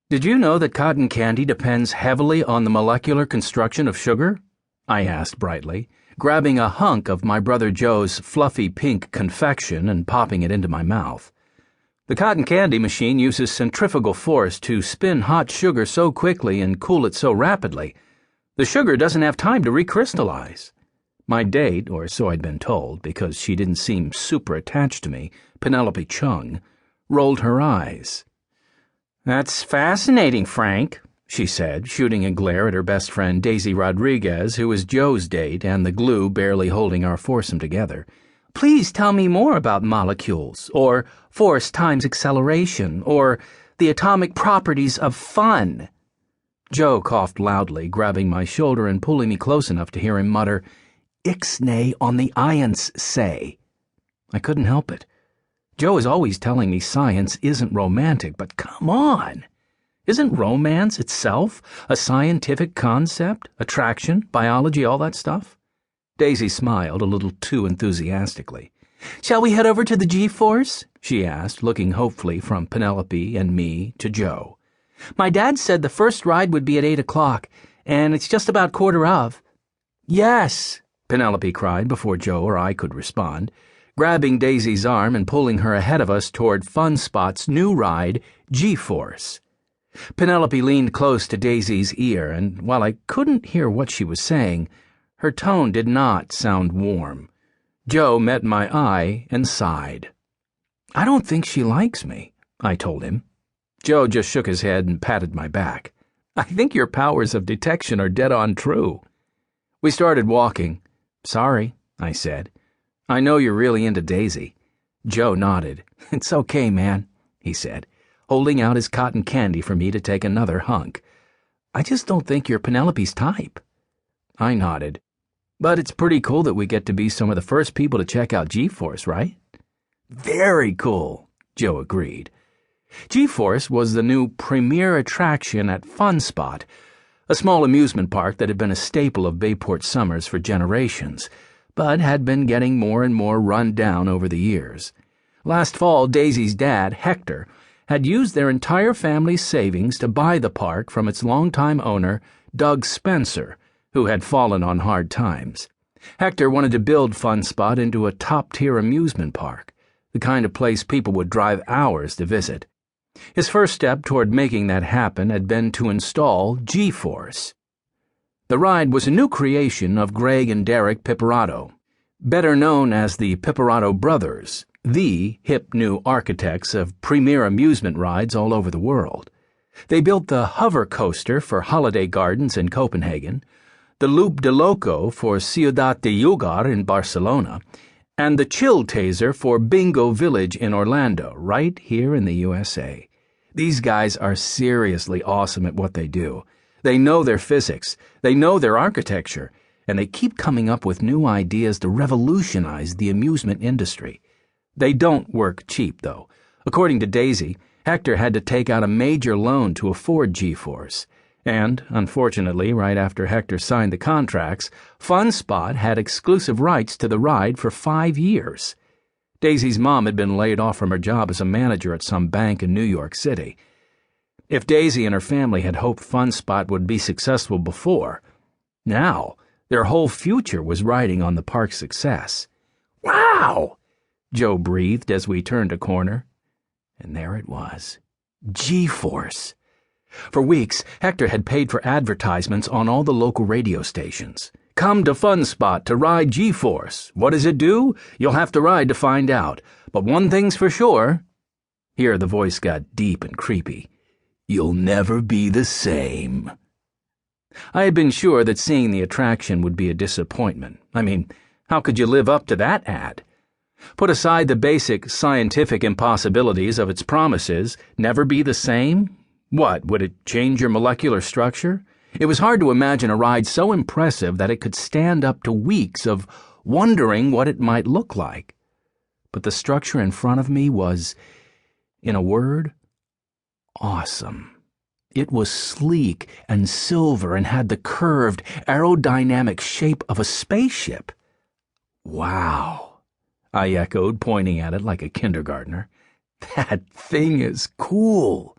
Did you know that cotton candy depends heavily on the molecular construction of sugar? I asked brightly, grabbing a hunk of my brother Joe's fluffy pink confection and popping it into my mouth. The cotton candy machine uses centrifugal force to spin hot sugar so quickly and cool it so rapidly, the sugar doesn't have time to recrystallize. My date, or so I'd been told, because she didn't seem super attached to me, Penelope Chung, rolled her eyes. "That's fascinating, Frank," she said, shooting a glare at her best friend Daisy Rodriguez, who was Joe's date and the glue barely holding our foursome together. "Please tell me more about molecules, or force times acceleration, or the atomic properties of fun." Joe coughed loudly, grabbing my shoulder and pulling me close enough to hear him mutter, "Ixnay on the ions say." I couldn't help it. Joe is always telling me science isn't romantic, but come on! Isn't romance itself a scientific concept? Attraction, biology, all that stuff? Daisy smiled a little too enthusiastically. "Shall we head over to the G-Force?" she asked, looking hopefully from Penelope and me to Joe. "My dad said the first ride would be at 8 o'clock, and it's just about quarter of." "Yes!" Penelope cried before Joe or I could respond, grabbing Daisy's arm and pulling her ahead of us toward Funspot's new ride, G-Force. Penelope leaned close to Daisy's ear, and while I couldn't hear what she was saying, her tone did not sound warm. Joe met my eye and sighed. "I don't think she likes me," I told him. Joe just shook his head and patted my back. "I think your powers of detection are dead on true." We started walking. "Sorry," I said. "I know you're really into Daisy." Joe nodded. "It's okay, man," he said, holding out his cotton candy for me to take another hunk. "I just don't think you're Penelope's type." I nodded. "But it's pretty cool that we get to be some of the first people to check out G-Force, right?" "Very cool," Joe agreed. G-Force was the new premier attraction at Funsport, a small amusement park that had been a staple of Bayport summers for generations, but had been getting more and more run down over the years. Last fall, Daisy's dad, Hector, had used their entire family's savings to buy the park from its longtime owner, Doug Spencer, who had fallen on hard times. Hector wanted to build Funspot into a top-tier amusement park, the kind of place people would drive hours to visit. His first step toward making that happen had been to install G-Force. The ride was a new creation of Greg and Derek Piperato, better known as the Piperato Brothers, the hip new architects of premier amusement rides all over the world. They built the hover coaster for Holiday Gardens in Copenhagen, the Loop de Loco for Ciudad de Yugar in Barcelona, and the Chill Taser for Bingo Village in Orlando, right here in the USA. These guys are seriously awesome at what they do. They know their physics, they know their architecture, and they keep coming up with new ideas to revolutionize the amusement industry. They don't work cheap, though. According to Daisy, Hector had to take out a major loan to afford G-Force. And, unfortunately, right after Hector signed the contracts, Funspot had exclusive rights to the ride for 5 years. Daisy's mom had been laid off from her job as a manager at some bank in New York City. If Daisy and her family had hoped Funspot would be successful before, now their whole future was riding on the park's success. "Wow!" Joe breathed as we turned a corner. And there it was. G-Force. For weeks, Hector had paid for advertisements on all the local radio stations. "Come to Funspot to ride G-Force. What does it do? You'll have to ride to find out. But one thing's for sure." Here the voice got deep and creepy. "You'll never be the same." I had been sure that seeing the attraction would be a disappointment. I mean, how could you live up to that ad? Put aside the basic scientific impossibilities of its promises, never be the same? What, would it change your molecular structure? It was hard to imagine a ride so impressive that it could stand up to weeks of wondering what it might look like. But the structure in front of me was, in a word, awesome. It was sleek and silver and had the curved, aerodynamic shape of a spaceship. "Wow," I echoed, pointing at it like a kindergartner. "That thing is cool."